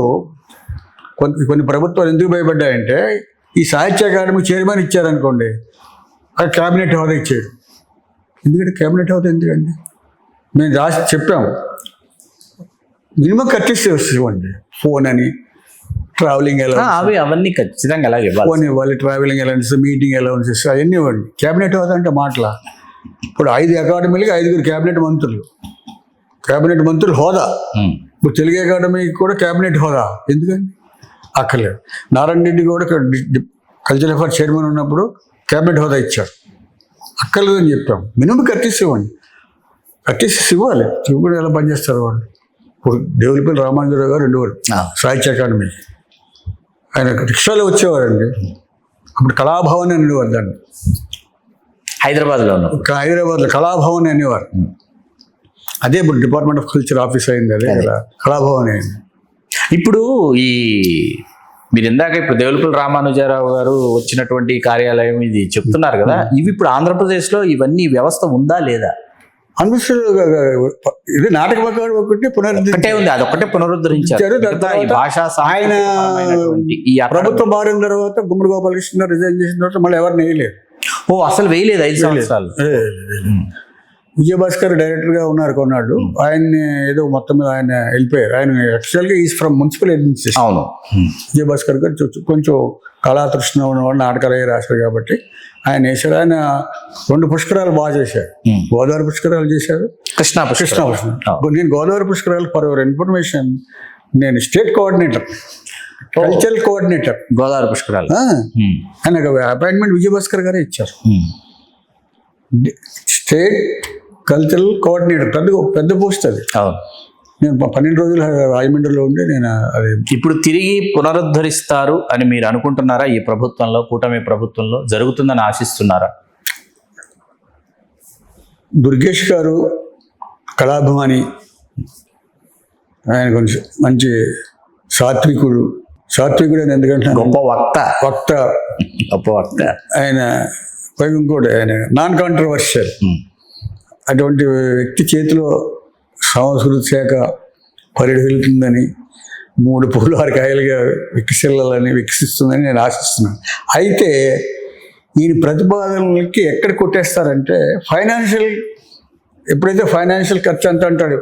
కొన్ని ప్రభుత్వాలు ఎందుకు భయపడ్డాయంటే, ఈ సాహిత్య అకాడమీ చైర్మన్ ఇచ్చారనుకోండి, అది క్యాబినెట్ హోదా ఇచ్చాడు. ఎందుకంటే క్యాబినెట్ హోదా ఎందుకండి, మేము రాసి చెప్పాము, మినిమం కట్టేస్తే వస్తుంది. ఫోన్ అని, ట్రావెలింగ్ అలవెన్స్, అవన్నీ ఖచ్చితంగా అలాగే ఫోన్ ఇవ్వాలి, ట్రావెలింగ్ అలవెన్స్, మీటింగ్ అలవెన్సెస్ అవన్నీ ఇవ్వండి. క్యాబినెట్ హోదా అంటే మాటల. ఇప్పుడు 5 అకాడమీలకి 5 క్యాబినెట్ మంత్రులు హోదా. ఇప్పుడు తెలుగు అకాడమీకి కూడా క్యాబినెట్ హోదా ఎందుకండి, అక్కర్లేదు. నారాయణ రెడ్డి కూడా కల్చరల్ అఫైర్ చైర్మన్ ఉన్నప్పుడు క్యాబినెట్ హోదా ఇచ్చారు, అక్కర్లేదు అని చెప్పాం. మినిమం కట్టేసి ఇవ్వండి, కట్టేసి ఇవ్వాలి. ఇప్పుడు ఎలా పనిచేస్తారు వాళ్ళు. ఇప్పుడు దేవులపల్లి రామానుజరావు గారు ఉండేవారు సాహిత్య అకాడమీ, ఆయన రిక్షాలో వచ్చేవారండి. అప్పుడు కళాభవన్ అని అనేవారు దాన్ని, హైదరాబాద్లో కళాభవన్ అనేవారు. అదే ఇప్పుడు డిపార్ట్మెంట్ ఆఫ్ కల్చర్ ఆఫీస్ అయింది, అదే కళాభవన్ అయింది. ఇప్పుడు మీరు ఇందాక ఇప్పుడు దేవులపల్లి రామానుజరావు గారు వచ్చినటువంటి కార్యాలయం ఇది చెప్తున్నారు కదా, ఇవి ఇప్పుడు ఆంధ్రప్రదేశ్లో ఇవన్నీ వ్యవస్థ ఉందా లేదా? ఇది నాటక ఒకటి ఉంది, అదొకటే పునరుద్ధరించారు. ఆయన ప్రభుత్వం మారిన తర్వాత గుమ్మడి గోపాలకృష్ణ రిజైన్ చేసిన తర్వాత మళ్ళీ ఎవరిని వేయలేదు. అసలు వేయలేదు 5 సంవత్సరాలు. విజయభాస్కర్ డైరెక్టర్గా ఉన్నారు కొన్నాళ్ళు, ఆయన్ని ఏదో మొత్తం మీద ఆయన వెళ్ళిపోయారు. ఆయన యాక్చువల్గా ఈజ్ ఫ్రమ్ మున్సిపల్ అడ్మినిస్ట్రేషన్. అవును, విజయభాస్కర్ గారు కొంచెం కళాతృష్ణ ఉన్నవాడు, నాటకాలు రాశారు కాబట్టి ఆయన వేశారు. ఆయన 2 పుష్కరాలు బాగా చేశారు. గోదావరి పుష్కరాలు చేశారు, కృష్ణా పుష్కరాలు. నేను గోదావరి పుష్కరాలు ఫర్ యువర్ ఇన్ఫర్మేషన్ నేను state coordinator, cultural coordinator Godavari పుష్కరాలు. ఆయనకు అపాయింట్మెంట్ విజయభాస్కర్ గారే ఇచ్చారు. స్టేట్ కల్చరల్ కోఆర్డినేటర్ పెద్ద పోస్ట్ అది. నేను 12 రోజులు రాజమండ్రిలో ఉండి నేను అది. ఇప్పుడు తిరిగి పునరుద్ధరిస్తారు అని మీరు అనుకుంటున్నారా? ఈ ప్రభుత్వంలో, కూటమి ప్రభుత్వంలో జరుగుతుందని ఆశిస్తున్నారా? దుర్గేష్ గారు కళాభిమాని, ఆయన కొంచెం మంచి సాత్వికుడు అని ఎందుకంటే గొప్ప వక్త. ఆయన ఇంకోటి ఆయన నాన్ కాంట్రవర్షియల్. అటువంటి వ్యక్తి చేతిలో సంస్కృతి శాఖ పరిగెడుతుందని, 3 పూలు 6 కాయలుగా వికసిస్తుందని నేను ఆశిస్తున్నాను. అయితే ఈయన ప్రతిపాదనలకి ఎక్కడ కొట్టేస్తారంటే ఎప్పుడైతే ఫైనాన్షియల్ ఖర్చు అంత అంటాడు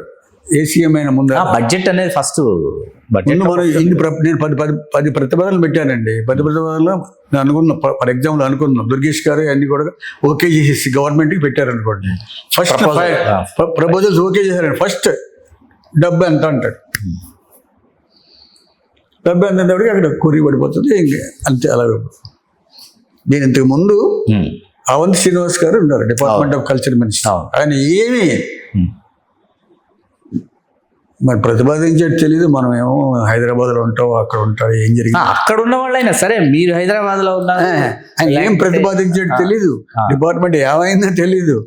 ఏసీఎం అయిన ముందు బడ్జెట్ అనేది ఫస్ట్ బడ్జెట్. నేను 10 ప్రతిపాదనలు పెట్టానండి. 10 ప్రతిపాదనలు నేను అనుకున్నాను, ఫర్ ఎగ్జాంపుల్ అనుకున్నాను, దుర్గేష్ గారు అన్ని కూడా ఓకే చేసేసి గవర్నమెంట్కి పెట్టారనుకోండి. ఫస్ట్ ప్రపోజల్స్ ఓకే చేశారండి. ఫస్ట్ డబ్బు ఎంత అంటాడు, డబ్బు ఎంత అంటే అక్కడ కూరి పడిపోతుంది, ఇంకా అంతే. అలాగే నేను ఇంతకు ముందు అవంతి శ్రీనివాస్ గారు ఉన్నారు, డిపార్ట్మెంట్ ఆఫ్ కల్చర్ మినిస్టర్. ఆయన ఏమి మరి ప్రతిపాదించేది తెలియదు. మనం ఏమో హైదరాబాద్లో ఉంటాం, అక్కడ ఉంటారు, ఏం జరిగింది అక్కడ ఉన్న వాళ్ళైనా సరే, మీరు హైదరాబాద్ లో ఉన్నారు, ఆయన ఏం ప్రతిపాదించేది తెలీదు. డిపార్ట్మెంట్ ఏమైందో తెలీదు.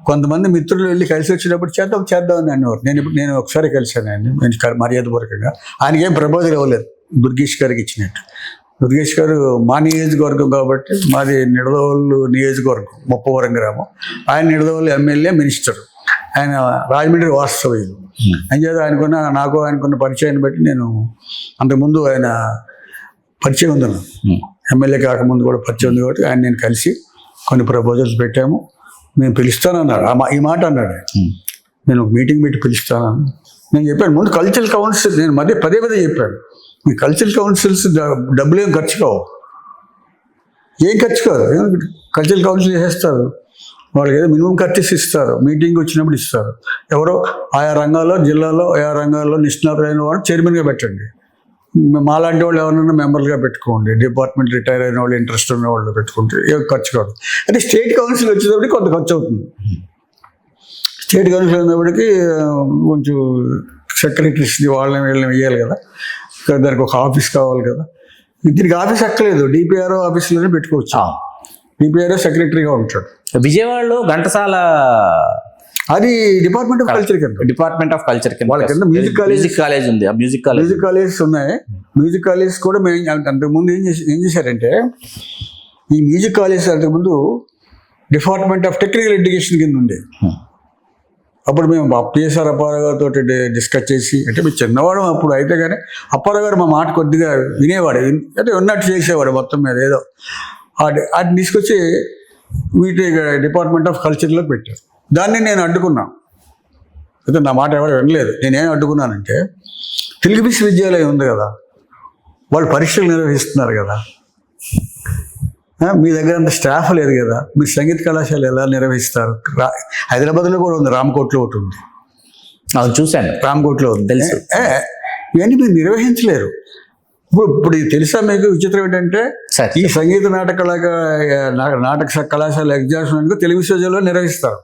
కొంతమంది మిత్రులు వెళ్ళి కలిసి వచ్చినప్పుడు చేద్దాం అని అనేవారు. నేను ఒకసారి కలిశాను ఆయన, మర్యాదపూర్వకంగా. ఆయనకి ఏం ప్రపోజల్ ఇవ్వలేదు, దుర్గేష్ గారికి ఇచ్చినట్టు. దుర్గేష్ గారు మా నియోజకవర్గం కాబట్టి, మాది నిడదవోలు నియోజకవర్గం, ముప్పవరం గ్రామం. ఆయన నిడదవోలు ఎమ్మెల్యే, మినిస్టర్. ఆయన రాజమండ్రి వాస్తవ్యులు. అంచేత నాకు ఆయనకున్న పరిచయాన్ని బట్టి, నేను అంతకుముందు ఆయన పరిచయం ఉంది, నాకు ఎమ్మెల్యే కాకముందు కూడా పరిచయం ఉంది కాబట్టి ఆయన నేను కలిసి కొన్ని ప్రపోజల్స్ పెట్టాము. నేను పిలుస్తానన్నాడు, ఈ మాట అన్నాడు. నేను ఒక మీటింగ్ పెట్టి పిలుస్తానని నేను చెప్పాను. ముందు కల్చరల్ కౌన్సిల్, నేను పదే చెప్పాను, మీ కల్చరల్ కౌన్సిల్స్ డబ్బులు ఏం ఖర్చు కావు, కల్చరల్ కౌన్సిల్ చేసేస్తారు. వాళ్ళకి ఏదో మినిమం ఖర్చు ఇస్తారు, మీటింగ్ వచ్చినప్పుడు ఇస్తారు. ఎవరో ఆయా రంగాల్లో, జిల్లాలో ఆయా రంగాల్లో నిష్ణాతులైన వాళ్ళు చైర్మన్గా పెట్టండి. మాలాంటి వాళ్ళు ఎవరైనా మెంబర్లుగా పెట్టుకోండి. డిపార్ట్మెంట్ రిటైర్ అయిన వాళ్ళు, ఇంట్రెస్ట్ ఉన్న వాళ్ళు పెట్టుకుంటే ఏం ఖర్చు కాదు. అంటే స్టేట్ కౌన్సిల్ వచ్చేటప్పటికి కొంత ఖర్చు అవుతుంది. స్టేట్ కౌన్సిల్ అయినప్పటికీ కొంచెం సెక్రటరీస్ని వాళ్ళని వీళ్ళని వేయాలి కదా, దానికి ఒక ఆఫీస్ కావాలి కదా. దీనికి ఆఫీస్ ఎక్కలేదు, డిపిఆర్ఓ ఆఫీస్లోనే పెట్టుకోవచ్చు. డిపిఆర్ఓ సెక్రటరీగా ఉంటాడు. విజయవాడలో ఘంటసాల, అది డిపార్ట్మెంట్ ఆఫ్ కల్చర్ కింద, డిపార్ట్మెంట్ ఆఫ్ కల్చర్ కింద. వాళ్ళ కింద మ్యూజిక్ కాలేజ్ ఉంది. ఆ మ్యూజిక్ కాలేజెస్ ఉన్నాయి. మ్యూజిక్ కాలేజ్ కూడా మేము అంతకుముందు ఏం చేశారంటే, ఈ మ్యూజిక్ కాలేజ్ అంతకుముందు డిపార్ట్మెంట్ ఆఫ్ టెక్నికల్ ఎడ్యుకేషన్ కింద ఉండే. అప్పుడు మేము పిఎస్ఆర్ అప్పారావు గారితో డిస్కస్ చేసి, అంటే మేము చిన్నవాడు అప్పుడు అయితే, కానీ అప్పారావు గారు మా మాట కొద్దిగా వినేవాడు, అంటే ఉన్నట్టు చేసేవాడు మొత్తం మీద. ఏదో అది తీసుకొచ్చి వీటి డిపార్ట్మెంట్ ఆఫ్ కల్చర్లో పెట్టారు. దాన్ని నేను అడ్డుకున్నా. అయితే నా మాట ఎవరు వినలేదు. నేనేం అడ్డుకున్నానంటే, తెలుగు విశ్వవిద్యాలయం ఉంది కదా, వాళ్ళు పరీక్షలు నిర్వహిస్తున్నారు కదా, మీ దగ్గర అంత స్టాఫ్ లేదు కదా, మీరు సంగీత కళాశాల ఎలా నిర్వహిస్తారు? హైదరాబాద్లో కూడా ఉంది, రామకోట్లో ఒకటి ఉంది. చూశాను, రామకోట్లో ఉంది, తెలుసు. ఇవన్నీ మీరు నిర్వహించలేరు. ఇప్పుడు ఇది తెలుసా మీకు? విచిత్రం ఏంటంటే, ఈ సంగీత నాటక కళాశాల ఎగ్జామ్స్ తెలుగు విశ్వవిద్యాలయంలో నిర్వహిస్తారు.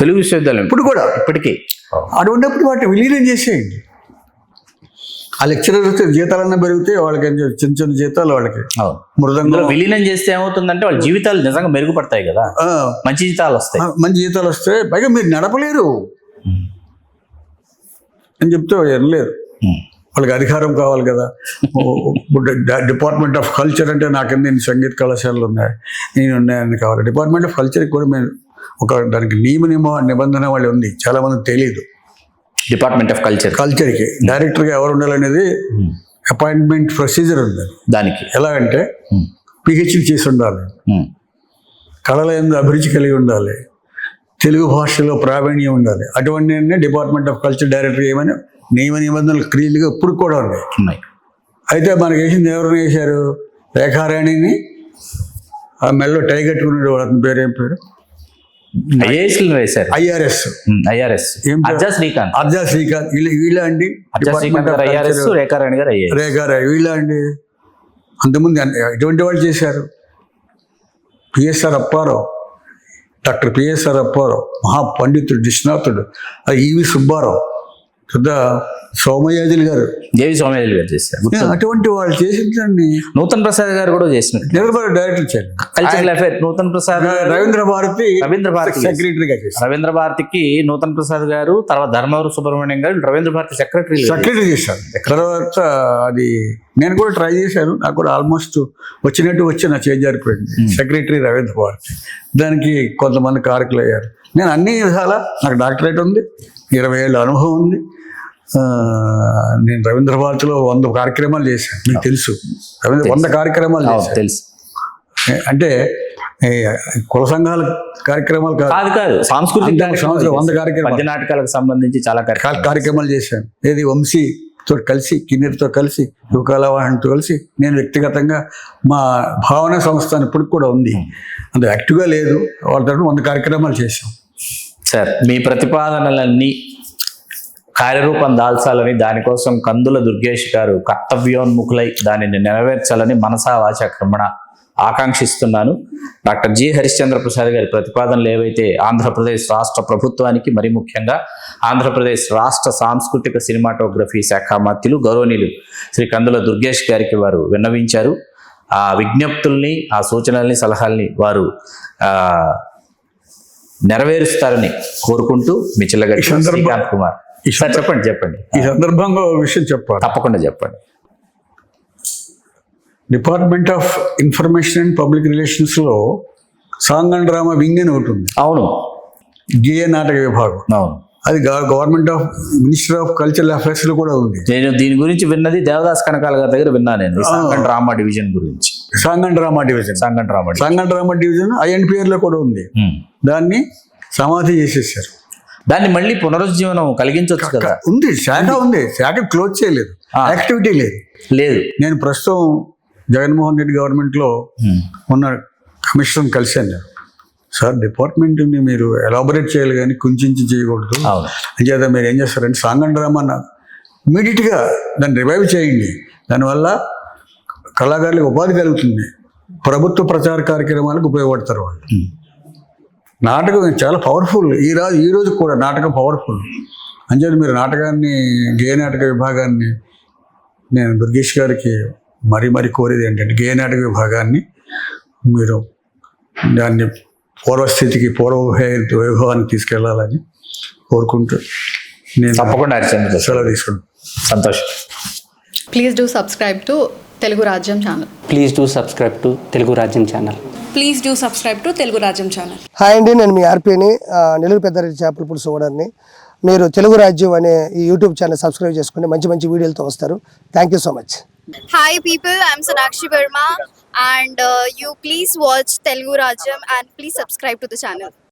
తెలుగు విశ్వవిద్యాలయం ఇప్పుడు కూడా, ఇప్పటికీ. అటువంటిప్పుడు వాటిని విలీనం చేసేయండి. ఆ లెక్చరర్స్ జీతాలన్నా పెరిగితే వాళ్ళకి చిన్న జీతాలు, వాళ్ళకి మృదంగం విలీనం చేస్తే ఏమవుతుందంటే వాళ్ళ జీవితాలు నిజంగా మెరుగుపడతాయి కదా, మంచి జీతాలు వస్తాయి. పైగా మీరు నడపలేరు అని చెప్తే వినలేరు. వాళ్ళకి అధికారం కావాలి కదా. డిపార్ట్మెంట్ ఆఫ్ కల్చర్ అంటే నా కింద ఇన్ని సంగీత కళాశాలలు ఉన్నాయి, నేను ఉన్నాయని కావాలి. డిపార్ట్మెంట్ ఆఫ్ కల్చర్కి కూడా మేము దానికి నిబంధన వాళ్ళు ఉంది, చాలా మందికి తెలియదు. డిపార్ట్మెంట్ ఆఫ్ కల్చర్కి డైరెక్టర్గా ఎవరు ఉండాలనేది అపాయింట్మెంట్ ప్రొసీజర్ ఉంది. దానికి ఎలాగంటే పిహెచ్డి చేసి ఉండాలి, కళల యందు అభిరుచి కలిగి ఉండాలి, తెలుగు భాషలో ప్రావీణ్యం ఉండాలి. అటువంటి డిపార్ట్మెంట్ ఆఫ్ కల్చర్ డైరెక్టర్ ఏమైనా నిబంధనలు క్రియలుగా ఇప్పుడు కూడా ఉన్నాయి. అయితే మనకి వేసింది ఎవరిని వేశారు? రేఖారాణిని, ఆ మెల్లో టై కట్టుకున్నాడు, అతని పేరు ఏం పేరు? ఐఆర్ఎస్ అర్జా శ్రీకాంత్ వీళ్ళ అండి. రేఖారాణి వీళ్ళ అండి. అంతకుముందు ఎటువంటి వాళ్ళు చేశారు? PSR Apparao, doctor PSR Apparao, మహాపండితుడు, నిష్ణాతుడు. ఈవి సుబ్బారావు, పెద్ద సోమయాజులు గారు, దేవి సోమయాజులు గారు చేశారు. అటువంటి వాళ్ళు చేసిందండి. నూతన్ ప్రసాద్ గారు కూడా చేసినారు, డైరెక్టర్ చేశారు. కల్చరల్ అఫైర్ నూతన్ ప్రసాద్, రవీంద్ర భారతి సెక్రటరీగా చేశారు. రవీంద్ర భారతికి నూతన్ ప్రసాద్ గారు, తర్వాత ధర్మవరం సుబ్రహ్మణ్యం గారు రవీంద్ర భారతి సెక్రటరీ చేశారు. తర్వాత అది నేను కూడా ట్రై చేశాను, నాకు కూడా ఆల్మోస్ట్ వచ్చి నా చేజారిపోయింది. సెక్రటరీ రవీంద్ర భారతి, దానికి కొంతమంది కారకులు అయ్యారు. నేను అన్ని విధాలా, నాకు డాక్టరేట్ ఉంది, 20 ఏళ్ళ అనుభవం ఉంది. నేను రవీంద్ర భారతిలో 100 కార్యక్రమాలు చేశాను, మీకు తెలుసు. 100 కార్యక్రమాలు చేశాను, తెలుసు. అంటే కుల సంఘాల కార్యక్రమాలు కాదు, సాంస్కృతిక 100 కార్యక్రమాలు, నాటకాలకు సంబంధించి చాలా కార్యక్రమాలు చేశాను. ఏది వంశీతో కలిసి, కిన్నెరతో కలిసి, యువకళావాహినితో కలిసి, నేను వ్యక్తిగతంగా మా భావన సంస్థ ఇప్పటికి కూడా ఉంది, అంత యాక్టివ్గా లేదు. వాళ్ళ తరఫున 100 కార్యక్రమాలు చేశాం. సార్, మీ ప్రతిపాదనలన్నీ కార్యరూపం దాల్చాలని, దానికోసం కందుల దుర్గేష్ గారు కర్తవ్యోన్ముఖులై దానిని నెరవేర్చాలని మనసా వాచా కర్మణ ఆకాంక్షిస్తున్నాను. డాక్టర్ జి హరిశ్చంద్ర ప్రసాద్ గారి ప్రతిపాదనలు ఏవైతే ఆంధ్రప్రదేశ్ రాష్ట్ర ప్రభుత్వానికి, మరి ముఖ్యంగా ఆంధ్రప్రదేశ్ రాష్ట్ర సాంస్కృతిక సినిమాటోగ్రఫీ శాఖ మంత్రులు గౌరవనీయులు శ్రీ కందుల దుర్గేష్ గారికి వారు విన్నవించారు, ఆ విజ్ఞప్తుల్ని, ఆ సూచనల్ని, సలహాల్ని వారు నెరవేరుస్తారని కోరుకుంటూ మీ చిల్లగడ్డ శ్రీకాంత్ కుమార్. సార్ చెప్పండి. ఈ సందర్భంగా ఒక విషయం చెప్పాలి. తప్పకుండా చెప్పండి. Department of information and public relations లో సాంగ్ అండ్ డ్రామా వింగ్ అని ఒకటి ఉంది. అవును, జిఏ నాటక విభాగం. అవును. అది government of minister of cultural affairs లో కూడా ఉంది. నేను దీని గురించి విన్నది దేవదాస్ కనకాల గారి దగ్గర విన్నా నేను, సాంగ్ అండ్ డ్రామా డివిజన్ గురించి. Song and drama division INPR లో కూడా ఉంది. దాన్ని సమాధి చేసేసారు. దాన్ని మళ్ళీ పునరుజ్జీవనం కలిగించవచ్చు కదా. ఉంది, శాఖ క్లోజ్ చేయలేదు, యాక్టివిటీ లేదు. నేను ప్రస్తుతం జగన్మోహన్ రెడ్డి గవర్నమెంట్ లో ఉన్న కమిషనర్ కలిశాను. సార్, డిపార్ట్మెంట్ని మీరు ఎలాబొరేట్ చేయాలి కానీ కుంచించి చేయకూడదు. అంచేత మీరు ఏం చేస్తారంటే సాంగ్ అండ్ డ్రామా ఇమీడియట్గా దాన్ని రివైవ్ చేయండి. దానివల్ల కళాకారులకు ఉపాధి కలుగుతుంది, ప్రభుత్వ ప్రచార కార్యక్రమాలకు ఉపయోగపడతారు వాళ్ళు. నాటకం చాలా పవర్ఫుల్. ఈ రోజు కూడా నాటకం పవర్ఫుల్. అంచేత మీరు నాటకాన్ని, గేయ నాటక విభాగాన్ని, నేను దుర్గేష్ గారికి మరీ కోరేది ఏంటంటే గేయ నాటక విభాగాన్ని మీరు దాన్ని పూర్వస్థితికి, వైభవానికి తీసుకెళ్లాలని కోరుకుంటూ నేను తప్పకుండా సెలవు తీసుకుంటాను. సంతోషం. Please do subscribe to Telugu Rajyam channel. Please do subscribe to Telugu Rajyam channel. Please do subscribe to Telugu Rajyam channel. Hi అండి, నేను మీ ఆర్పీని, నెల్లూరు పెద్దారెడ్డి చేపల పులుసు ఓనర్ని. మీరు తెలుగు రాజ్యం అనే ఈ యూట్యూబ్ ఛానల్ సబ్స్క్రైబ్ చేసుకుని మంచి వీడియోలతో వస్తారు. Thank you so much. Hi people, I'm Sonakshi Verma and you please watch Telugu Rajyam and please subscribe to the channel.